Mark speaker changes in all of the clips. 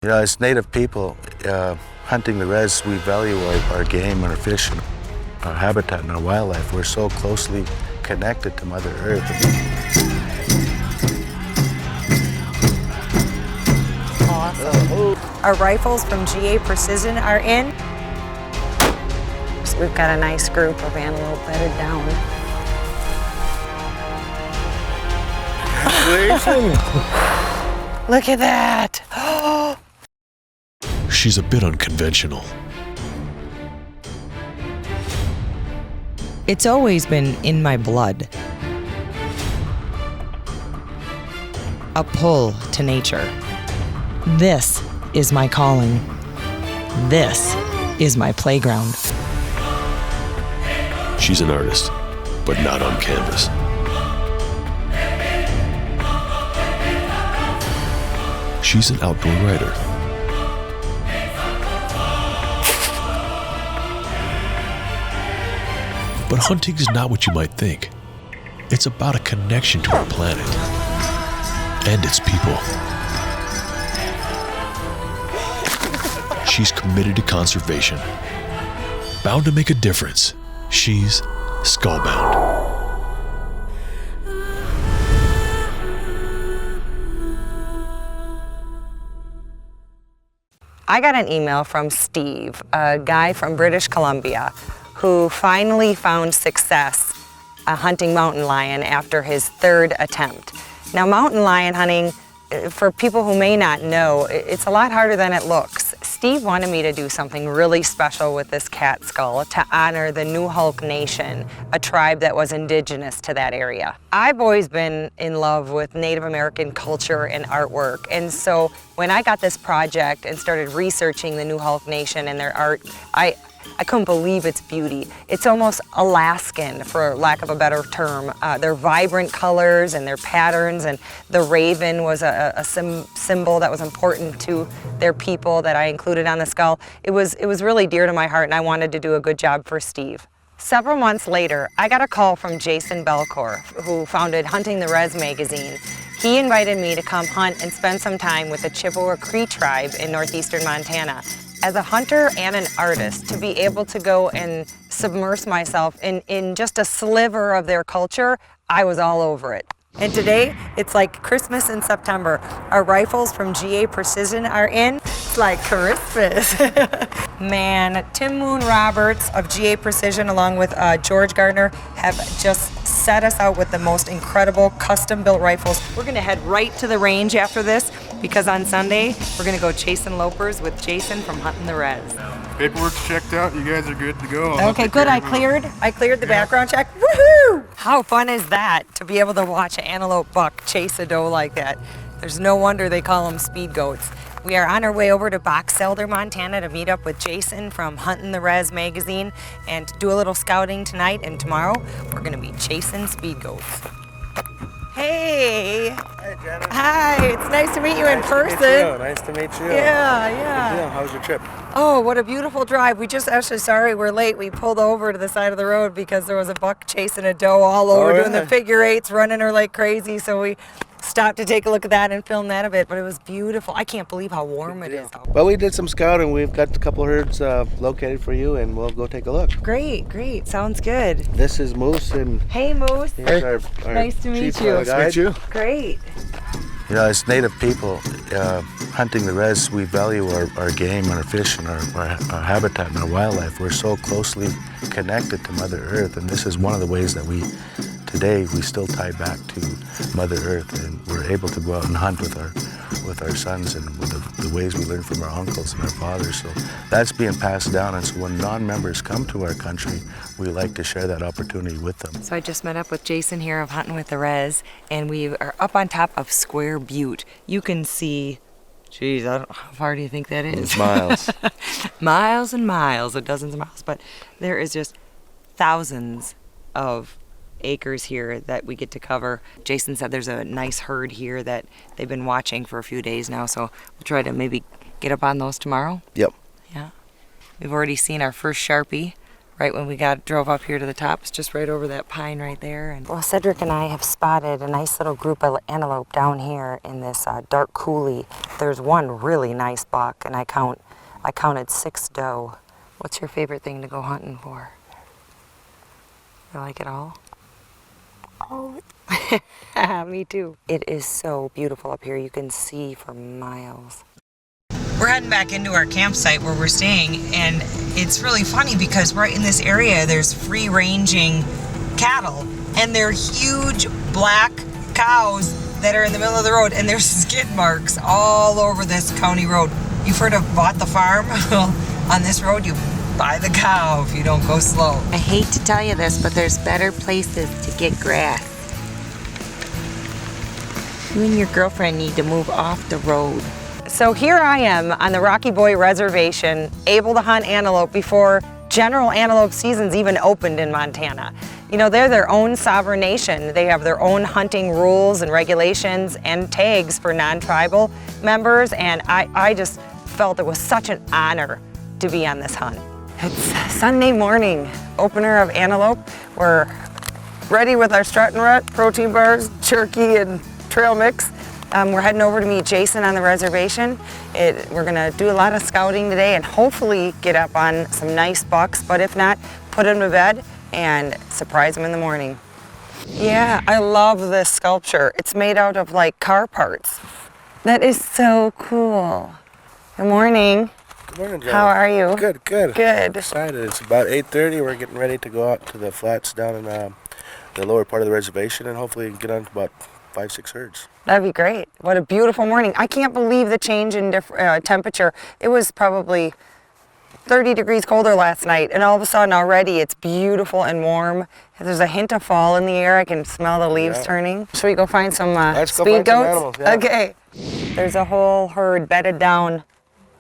Speaker 1: You know, as Native people, hunting the res, we value our game and our fish and our habitat and our wildlife. We're so closely connected to Mother Earth.
Speaker 2: Awesome. Our rifles from GA Precision are in. So we've got a nice group of antelope bedded down. Look at that.
Speaker 3: She's a bit unconventional.
Speaker 4: It's always been in my blood. A pull to nature. This is my calling. This is my playground.
Speaker 3: She's an artist, but not on canvas. She's an outdoor writer. But hunting is not what you might think. It's about a connection to our planet and its people. She's committed to conservation, bound to make a difference. She's skullbound.
Speaker 2: I got an email from Steve, a guy from British Columbia, who finally found success hunting mountain lion after his third attempt. Now, mountain lion hunting, for people who may not know, it's a lot harder than it looks. Steve wanted me to do something really special with this cat skull to honor the Newhalk Nation, a tribe that was indigenous to that area. I've always been in love with Native American culture and artwork, and so when I got this project and started researching the Newhalk Nation and their art, I couldn't believe its beauty. It's almost Alaskan, for lack of a better term. Their vibrant colors and their patterns, and the raven was a symbol that was important to their people that I included on the skull. It was really dear to my heart, and I wanted to do a good job for Steve. Several months later, I got a call from Jason Belcourt, who founded Hunting the Res magazine. He invited me to come hunt and spend some time with the Chippewa Cree tribe in northeastern Montana. As a hunter and an artist, to be able to go and submerge myself in just a sliver of their culture, I was all over it. And today, it's like Christmas in September. Our rifles from GA Precision are in. It's like Christmas. Man, Tim Moon Roberts of GA Precision, along with George Gardner, have just set us out with the most incredible custom-built rifles. We're gonna head right to the range after this, because on Sunday, we're gonna go chasing lopers with Jason from Hunting the Res.
Speaker 5: Paperwork's checked out. You guys are good to go.
Speaker 2: Okay, good. I cleared the background check. Woohoo! How fun is that to be able to watch an antelope buck chase a doe like that? There's no wonder they call them speed goats. We are on our way over to Box Elder, Montana to meet up with Jason from Hunting the Res magazine and do a little scouting tonight, and tomorrow we're gonna be chasing speed goats. Hey!
Speaker 1: Hi, Jana.
Speaker 2: Hi, it's nice to meet you in person.
Speaker 1: Nice to meet you.
Speaker 2: Yeah.
Speaker 1: How's your trip?
Speaker 2: Oh, what a beautiful drive. We just, actually, sorry we're late. We pulled over to the side of the road because there was a buck chasing a doe all over, doing the figure eights, running her like crazy. So we stopped to take a look at that and film that a bit, but it was beautiful. I can't believe how warm it is.
Speaker 1: Well, we did some scouting. We've got a couple herds located for you, and we'll go take a look.
Speaker 2: Great. Sounds good.
Speaker 1: This is Moose, and
Speaker 2: Hey, Moose.
Speaker 1: here's our
Speaker 2: Nice to meet
Speaker 1: chief,
Speaker 2: you.
Speaker 1: guide.
Speaker 5: Nice to meet you.
Speaker 2: Great.
Speaker 1: You know, as Native people, hunting the res, we value our game and our fish and our habitat and our wildlife. We're so closely connected to Mother Earth, and this is one of the ways that today we still tie back to Mother Earth, and we're able to go out and hunt with our sons and with the ways we learned from our uncles and our fathers. So that's being passed down, and so when non-members come to our country, we like to share that opportunity with them.
Speaker 2: So I just met up with Jason here of Hunting with the Res, and we are up on top of Square Butte. You can see, geez, how far do you think that is?
Speaker 1: Miles.
Speaker 2: Miles and miles, or dozens of miles, but there is just thousands of acres here that we get to cover. Jason said there's a nice herd here that they've been watching for a few days now, so we'll try to maybe get up on those tomorrow.
Speaker 1: Yep.
Speaker 2: Yeah. We've already seen our first Sharpie right when we drove up here to the top. It's just right over that pine right there. And well, Cedric and I have spotted a nice little group of antelope down here in this dark coulee. There's one really nice buck, and I counted 6 doe. What's your favorite thing to go hunting for? You like it all? Oh, me too. It is so beautiful up here. You can see for miles. We're heading back into our campsite where we're staying, and it's really funny because right in this area there's free-ranging cattle, and they're huge black cows that are in the middle of the road, and there's skid marks all over this county road. You've heard of bought the farm? On this road you buy the cow if you don't go slow. I hate to tell you this, but there's better places to get grass. You and your girlfriend need to move off the road. So here I am on the Rocky Boy Reservation, able to hunt antelope before general antelope season's even opened in Montana. You know, they're their own sovereign nation. They have their own hunting rules and regulations and tags for non-tribal members, and I just felt it was such an honor to be on this hunt. It's Sunday morning, opener of Antelope. We're ready with our strut and rut, protein bars, jerky, and trail mix. We're heading over to meet Jason on the reservation. We're gonna do a lot of scouting today and hopefully get up on some nice bucks, but if not, put them to bed and surprise them in the morning. Yeah, I love this sculpture. It's made out of like car parts. That is so cool. Good morning.
Speaker 1: Good morning, Jana.
Speaker 2: How are you?
Speaker 1: Good, good.
Speaker 2: Good.
Speaker 1: Excited. It's about 8:30. We're getting ready to go out to the flats down in the lower part of the reservation and hopefully get on to about 5-6 herds.
Speaker 2: That'd be great. What a beautiful morning. I can't believe the change in temperature. It was probably 30 degrees colder last night, and all of a sudden already it's beautiful and warm. There's a hint of fall in the air. I can smell the leaves turning. Should we go find some speed goats?
Speaker 1: Animals, yeah.
Speaker 2: Okay. There's a whole herd bedded down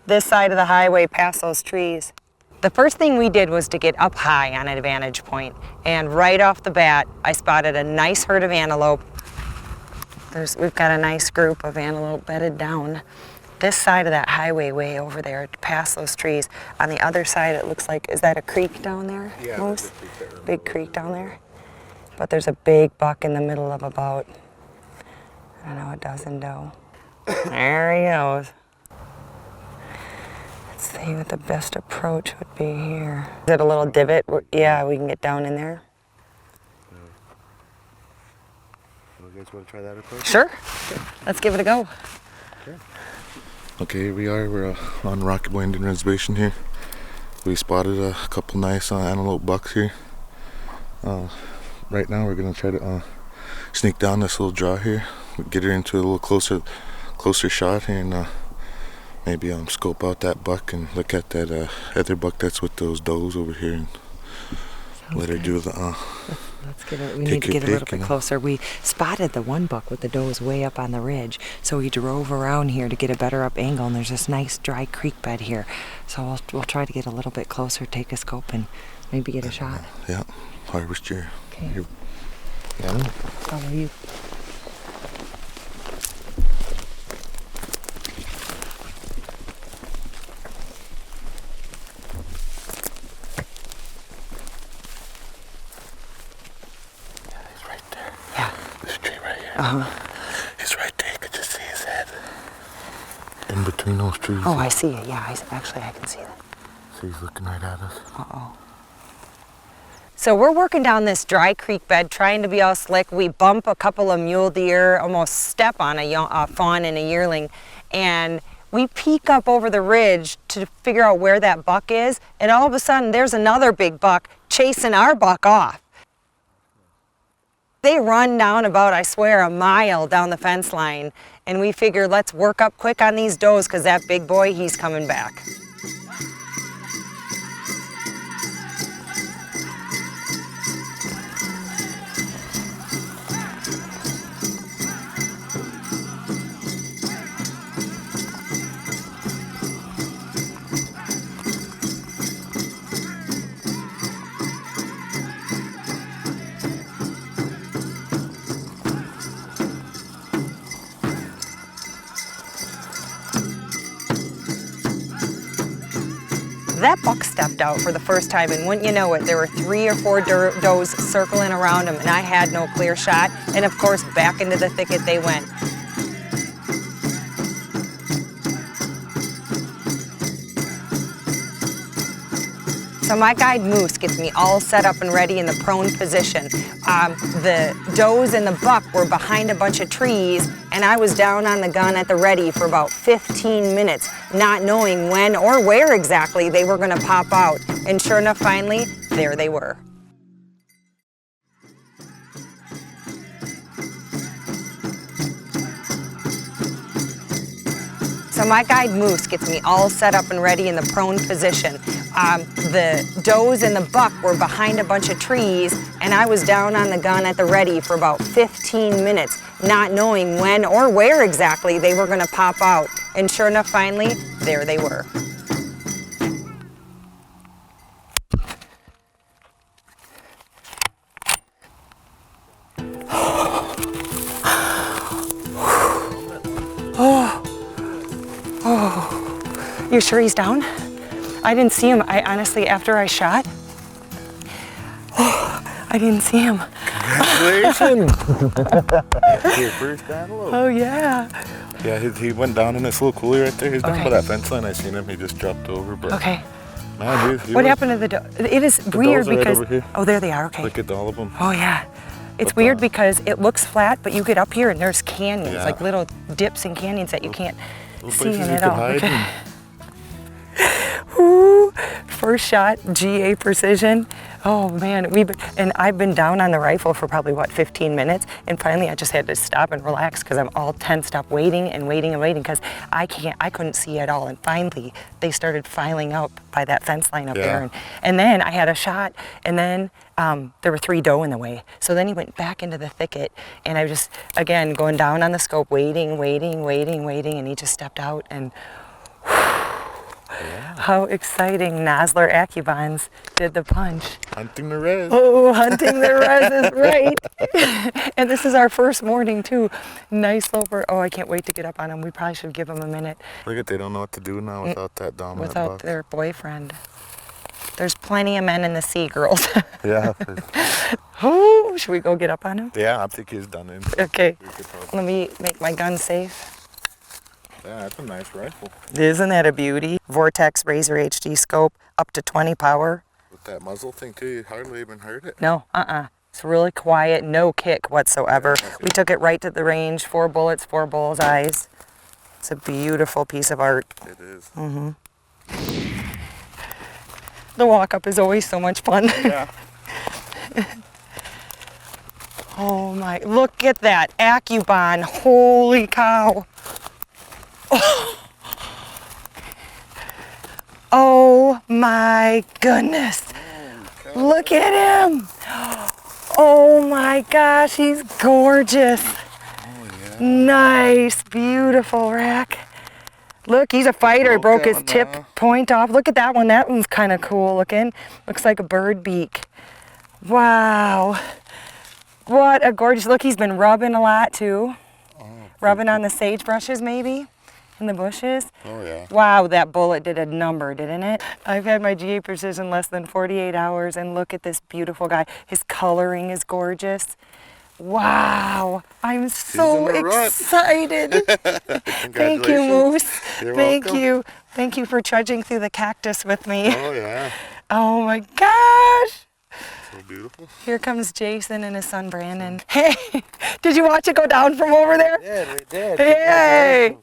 Speaker 2: this side of the highway past those trees. The first thing we did was to get up high on a vantage point, and right off the bat I spotted a nice herd of antelope. We've got a nice group of antelope bedded down this side of that highway way over there past those trees. On the other side it looks like, is that a creek down there?
Speaker 1: Yeah,
Speaker 2: Moose? Big creek down there. But there's a big buck in the middle of about, I don't know, a dozen doe. There he goes. Let's see what the best approach would be here. Is it a little divot? Yeah, we can get down in there.
Speaker 1: You guys want to try that approach?
Speaker 2: Sure. Let's give it a go.
Speaker 6: Okay, here we are. We're on Rocky Boy Indian Reservation here. We spotted a couple nice antelope bucks here. Right now we're gonna try to sneak down this little draw here, get her into a little closer shot here, and maybe scope out that buck and look at that other buck that's with those does over here, and let her do the.
Speaker 2: Let's get it. We need to get a little bit closer. We spotted the one buck with the does way up on the ridge, so we drove around here to get a better up angle. And there's this nice dry creek bed here, so we'll try to get a little bit closer, take a scope, and maybe get a shot.
Speaker 6: Yeah, harvest your.
Speaker 2: Okay.
Speaker 6: Yeah.
Speaker 2: Follow you.
Speaker 6: He's right there. You could just see his head. In between those trees.
Speaker 2: Oh, I see it. Yeah, actually I can see that.
Speaker 6: See, he's looking right at us.
Speaker 2: Uh-oh. So we're working down this dry creek bed, trying to be all slick. We bump a couple of mule deer, almost step on a fawn and a yearling, and we peek up over the ridge to figure out where that buck is, and all of a sudden there's another big buck chasing our buck off. They run down about, I swear, a mile down the fence line, and we figure let's work up quick on these does because that big boy, he's coming back. that buck stepped out for the first time, and wouldn't you know it, there were 3 or 4 does circling around him, and I had no clear shot, and of course back into the thicket they went. So my guide Moose gets me all set up and ready in the prone position. The does and the buck were behind a bunch of trees, and I was down on the gun at the ready for about 15 minutes, not knowing when or where exactly they were going to pop out. And sure enough, finally, there they were. So my guide Moose gets me all set up and ready in the prone position. The does and the buck were behind a bunch of trees, and I was down on the gun at the ready for about 15 minutes, not knowing when or where exactly they were going to pop out. And sure enough, finally, there they were. You sure he's down? I didn't see him. I honestly, after I shot, I didn't see him.
Speaker 6: Congratulations! Your first antelope.
Speaker 2: Oh yeah.
Speaker 6: Yeah, he went down in this little coulee right there. He's down
Speaker 2: Okay.
Speaker 6: by that fence line. I seen him. He just dropped over. But
Speaker 2: Okay.
Speaker 6: man,
Speaker 2: What happened to the doe? It is weird
Speaker 6: does are right
Speaker 2: because
Speaker 6: over here.
Speaker 2: oh, there they are. Okay.
Speaker 6: Look at all of them.
Speaker 2: Oh yeah. It's
Speaker 6: But,
Speaker 2: weird because it looks flat, but you get up here and there's canyons,
Speaker 6: Yeah.
Speaker 2: like little dips and canyons that you can't
Speaker 6: Little
Speaker 2: see
Speaker 6: places
Speaker 2: in
Speaker 6: you
Speaker 2: at
Speaker 6: could
Speaker 2: all.
Speaker 6: hide
Speaker 2: Okay.
Speaker 6: in.
Speaker 2: Ooh, first shot, GA precision. Oh man, I've been down on the rifle for probably what, 15 minutes, and finally I just had to stop and relax because I'm all tensed up, waiting and waiting and waiting because I couldn't see at all. And finally they started filing up by that fence line up there, and then I had a shot, and then there were 3 doe in the way. So then he went back into the thicket, and I was just again going down on the scope, waiting, and he just stepped out and. How exciting. Nosler Accubons did the punch.
Speaker 6: Hunting the res.
Speaker 2: Oh, hunting the res is right. And this is our first morning too. Nice sloper. Oh, I can't wait to get up on him. We probably should give them a minute.
Speaker 6: Look at, they don't know what to do now without that dominant
Speaker 2: Without
Speaker 6: buck.
Speaker 2: their boyfriend. There's plenty of men in the sea, girls.
Speaker 6: Yeah.
Speaker 2: Oh, should we go get up on him?
Speaker 6: Yeah, I think he's done it.
Speaker 2: Okay.
Speaker 6: We could probably-
Speaker 2: Let me make my gun safe.
Speaker 6: Yeah, that's a nice rifle.
Speaker 2: Isn't that a beauty? Vortex Razor HD scope, up to 20 power.
Speaker 6: With that muzzle thing too, you hardly even heard it.
Speaker 2: No, It's really quiet, no kick whatsoever. We took it right to the range, 4 bullets, 4 bullseyes. It's a beautiful piece of art.
Speaker 6: It is.
Speaker 2: The walk up is always so much fun.
Speaker 6: Yeah.
Speaker 2: Oh my, look at that, Accubon, holy cow. Oh my goodness. Look at him. Oh my gosh, he's gorgeous. Nice, beautiful rack. Look, he's a fighter. He broke his tip point off. Look at that one. That one's kind of cool looking. Looks like a bird beak. Wow. What a gorgeous look. He's been rubbing a lot too. Rubbing on the sagebrushes maybe in the bushes.
Speaker 6: Oh yeah.
Speaker 2: Wow, that bullet did a number, didn't it? I've had my GA Precision less than 48 hours, and look at this beautiful guy. His coloring is gorgeous. Wow, I'm so
Speaker 6: in the rut.
Speaker 2: excited. Thank you, Moose.
Speaker 6: You're
Speaker 2: Thank
Speaker 6: welcome.
Speaker 2: you. Thank you for trudging through the cactus with me.
Speaker 6: Oh yeah.
Speaker 2: Oh my gosh.
Speaker 6: So beautiful.
Speaker 2: Here comes Jason and his son Brandon. Hey, did you watch it go down from over there?
Speaker 6: Yeah, we did.
Speaker 2: Hey!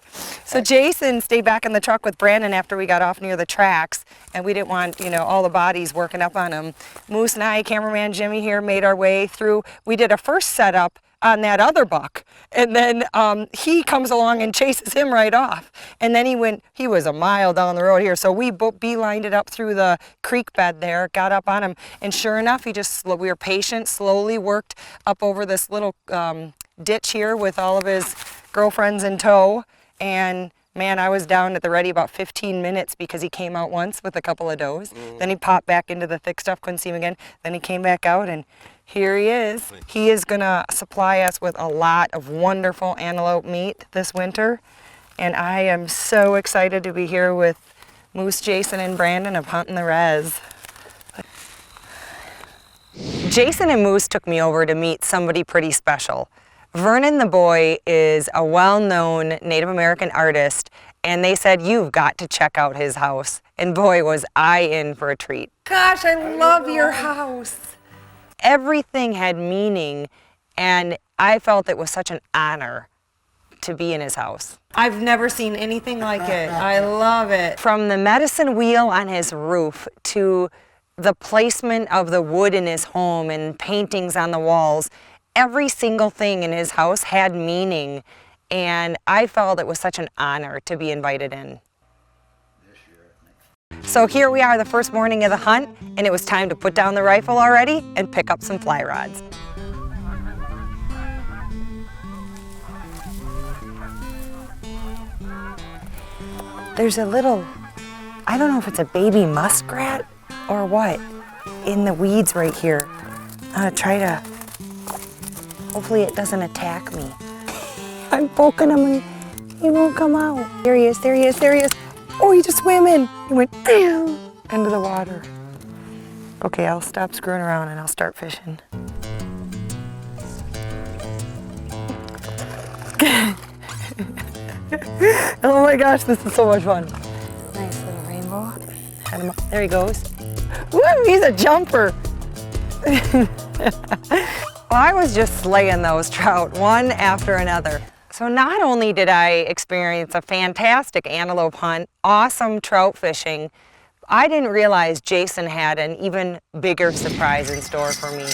Speaker 2: So Jason stayed back in the truck with Brandon after we got off near the tracks, and we didn't want, all the bodies working up on him. Moose and I, cameraman Jimmy here, made our way through. We did a first setup on that other buck, and then he comes along and chases him right off. And then he was a mile down the road here, so we beelined it up through the creek bed there, got up on him, and sure enough, we were patient, slowly worked up over this little ditch here with all of his girlfriends in tow. And man, I was down at the ready about 15 minutes because he came out once with a couple of does. Then he popped back into the thick stuff, couldn't see him again. Then he came back out, and here he is. He is gonna supply us with a lot of wonderful antelope meat this winter. And I am so excited to be here with Moose Jason and Brandon of Hunting the Res. Jason and Moose took me over to meet somebody pretty special. Vernon the Boy is a well-known Native American artist, and they said, you've got to check out his house. And boy, was I in for a treat. Gosh, I love your house. Everything had meaning, and I felt it was such an honor to be in his house. I've never seen anything like it. I love it. From the medicine wheel on his roof to the placement of the wood in his home and paintings on the walls, every single thing in his house had meaning, and I felt it was such an honor to be invited in. So here we are the first morning of the hunt, and it was time to put down the rifle already and pick up some fly rods. There's a little, I don't know if it's a baby muskrat or what, in the weeds right here. I'm gonna try to, hopefully it doesn't attack me. I'm poking him and he won't come out. There he is, there he is, there he is. Oh, he just swam in. He went into the water. Okay, I'll stop screwing around and I'll start fishing. Oh my gosh, this is so much fun. Nice little rainbow. Had him up. There he goes. Woo, he's a jumper. Well, I was just slaying those trout, one after another. So not only did I experience a fantastic antelope hunt, awesome trout fishing, I didn't realize Jason had an even bigger surprise in store for me.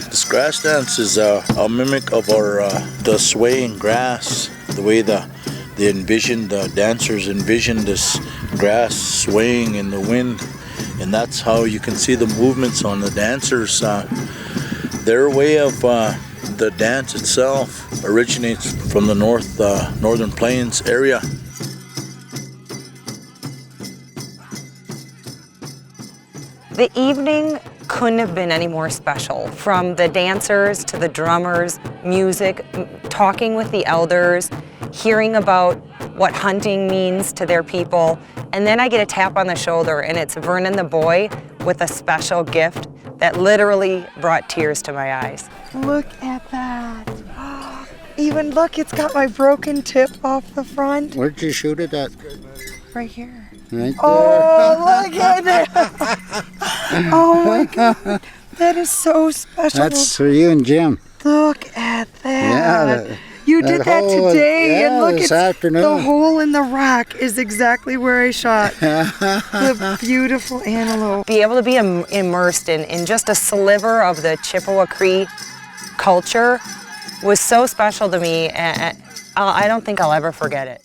Speaker 7: This grass dance is a mimic of our the swaying grass, the way the dancers envision this grass swaying in the wind, and that's how you can see the movements on the dancers. Their way of the dance itself originates from the northern plains area.
Speaker 2: The evening couldn't have been any more special. From the dancers to the drummers, music, talking with the elders, hearing about what hunting means to their people. And then I get a tap on the shoulder and it's Vernon the Boy with a special gift that literally brought tears to my eyes. Look at that. Even look, it's got my broken tip off the front.
Speaker 8: Where'd you shoot it at?
Speaker 2: Right here.
Speaker 8: Right there.
Speaker 2: Oh, look at that. Oh my God. That is so special.
Speaker 8: That's for you and Jim.
Speaker 2: Look at that.
Speaker 8: Yeah.
Speaker 2: You did that today,
Speaker 8: yeah,
Speaker 2: and look,
Speaker 8: this afternoon.
Speaker 2: The hole in the rock is exactly where I shot the beautiful antelope. Be able to be immersed in just a sliver of the Chippewa Cree culture was so special to me, and I don't think I'll ever forget it.